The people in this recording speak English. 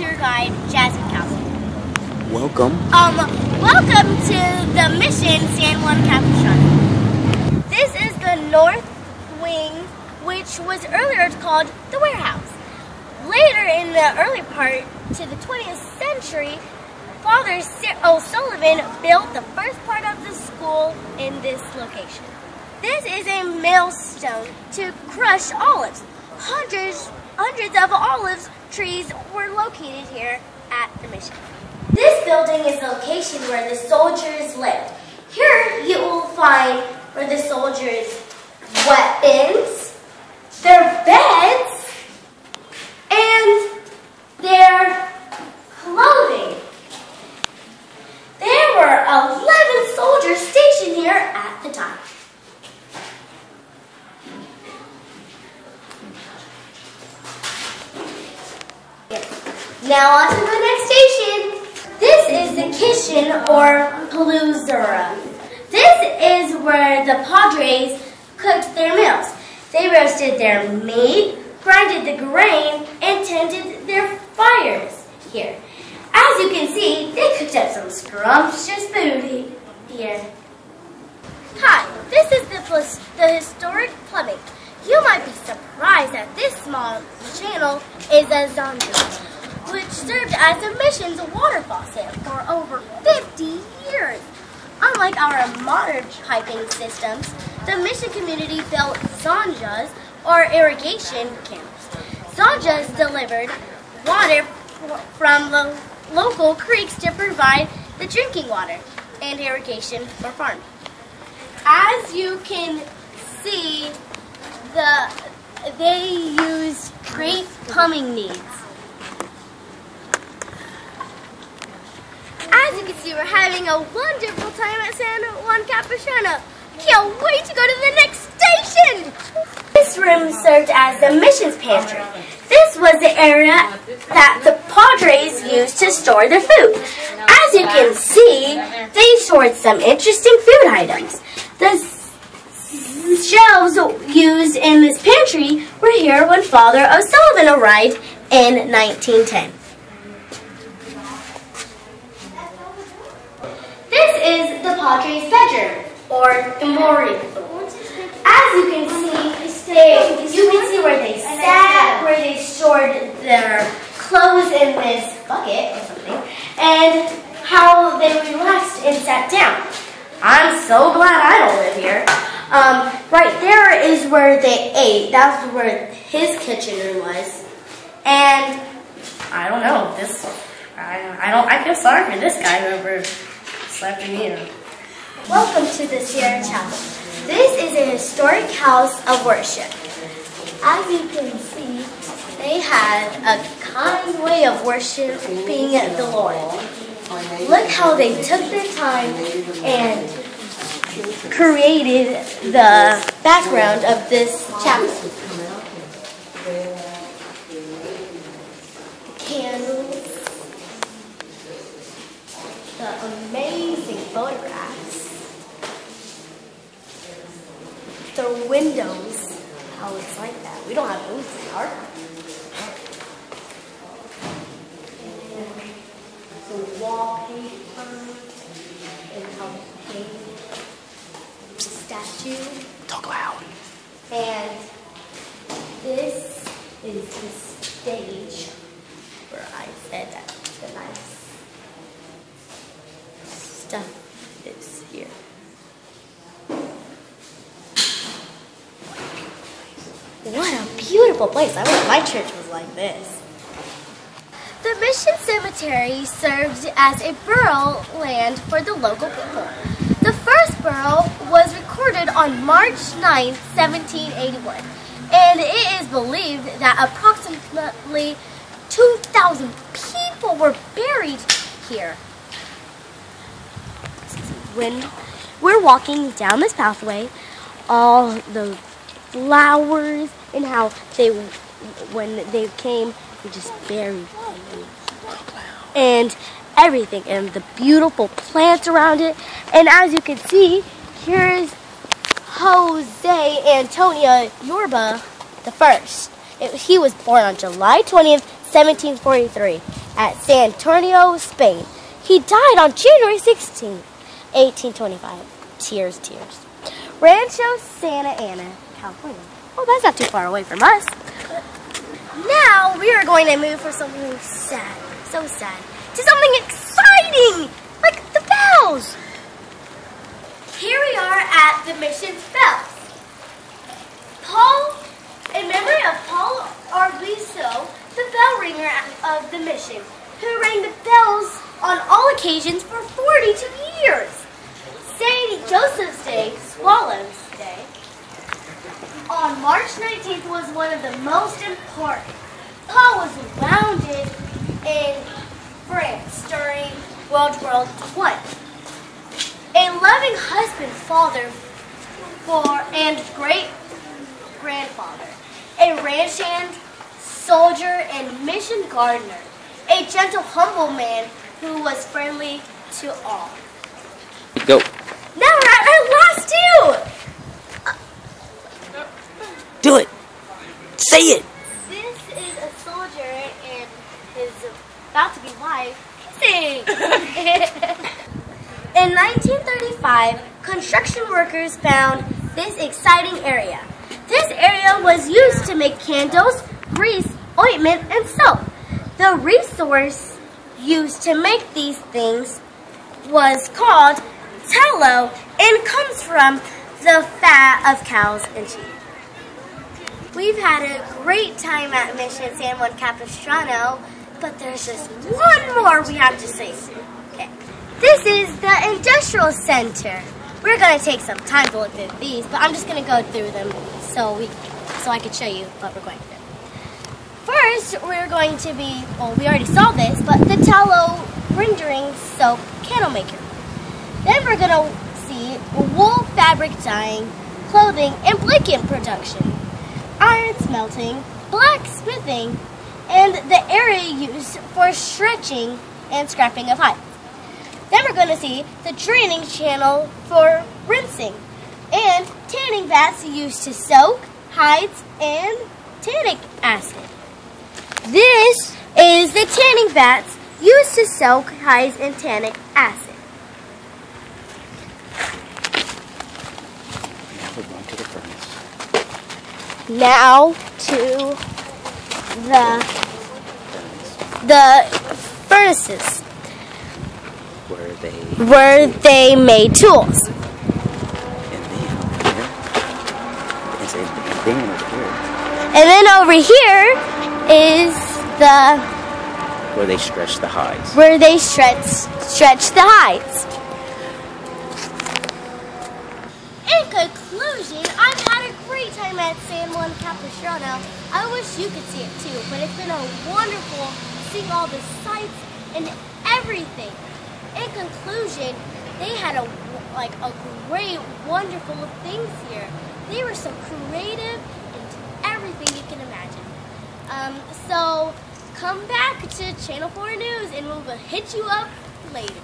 tour guide, Jazmyn. Welcome. Welcome to the Mission San Juan Capistrano. This is the north wing, which was earlier called the warehouse. Later in the early part to the 20th century, Father O'Sullivan built the first part of the school in this location. This is a millstone to crush olives. Hundreds of olive trees were located here at the mission. This building is the location where the soldiers lived. Here you will find where the soldiers' weapons, their beds, and their clothing. There were 11 soldiers stationed here at the time. Now on to the next station. This is the kitchen or paluzera. This is where the Padres cooked their meals. They roasted their meat, grinded the grain, and tended their fires here. As you can see, they cooked up some scrumptious food here. Hi, this is the historic plumbing. You might be surprised that this small channel is a zonja, which served as the mission's water faucet for over 50 years. Unlike our modern piping systems, the mission community built zonjas, or irrigation canals. Zonjas delivered water from the local creeks to provide the drinking water and irrigation for farming. As you can see, they used great plumbing needs. As you can see, we're having a wonderful time at San Juan Capistrano. Can't wait to go to the next station! This room served as the mission's pantry. This was the area that the Padres used to store their food. As you can see, they stored some interesting food items. The shelves used in this pantry were here when Father O'Sullivan arrived in 1910. This is the Padres' bedroom, or Emory. As you can see where they sat, where they stored their clothes in this bucket or something, and how they relaxed and sat down. I'm so glad I don't live here. Right there is where they ate. That's where his kitchen room was. And I don't know, I feel sorry for this guy whoever slept in here. Welcome to the Sierra Chapel. This is a historic house of worship. As you can see, they had a kind way of worshiping the Lord. Look how they took their time and created the background of this chapel. The candles, the amazing photographs, the windows, how it's like that. We don't have those in our the wallpaper and how they paint the statue. Talk loud. And this is the stage where I said that the nice stuff is here. What a beautiful place. I wish my church was like this. The mission cemetery served as a burial land for the local people. The first burial was recorded on March 9, 1781, and it is believed that approximately 2,000 people were buried here. When we're walking down this pathway, all the flowers and how when they came, they just buried them. And everything, and the beautiful plants around it. And as you can see, here's Jose Antonio Yorba the First. He was born on July 20th, 1743, at San Antonio, Spain. He died on January 16, 1825. Tears, tears. Rancho Santa Ana, California. Oh, that's not too far away from us. Now we are going to move for something sad, so sad, to something exciting, like the bells. Here we are at the mission's bells. Paul, in memory of Paul Arbiso, the bell ringer of the mission, who rang the bells on all occasions for 42 years. St. Joseph's Day, Swallows Day, on March 19th was one of the most important. Paul was wounded in France during World War I. A loving husband, father, and great-grandfather. A ranch hand, soldier, and mission gardener. A gentle, humble man who was friendly to all. Go. Now we're at our last two! Do it. Say it. This is a soldier and his about-to-be wife kissing. In 1935, construction workers found this exciting area. This area was used to make candles, grease, ointment, and soap. The resource used to make these things was called tallow and comes from the fat of cows and sheep. We've had a great time at Mission San Juan Capistrano, but there's just one more we have to see. Okay, this is the Industrial Center. We're going to take some time to look at these, but I'm just going to go through them so I can show you what we're going to do. First, we're going to be, well, we already saw this, but the tallow rendering soap candle maker. Then we're going to see wool fabric dyeing, clothing, and blanket production, iron smelting, blacksmithing, and the area used for stretching and scrapping of hides. Then we're going to see the draining channel for rinsing, and tanning vats used to soak hides and tannic acid. This is the tanning vats used to soak hides and tannic acid. Now we're going to the furnace. Now to the furnaces where they made tools. And then over here is where they stretch the hides. Where they stretch the hides. In conclusion, I've had a great time at San Juan Capistrano. I wish you could see it too, but it's been a wonderful seeing all the sights and everything. In conclusion, they had a great, wonderful things here. They were so creative and everything you can imagine. So come back to Channel 4 News and we'll hit you up later.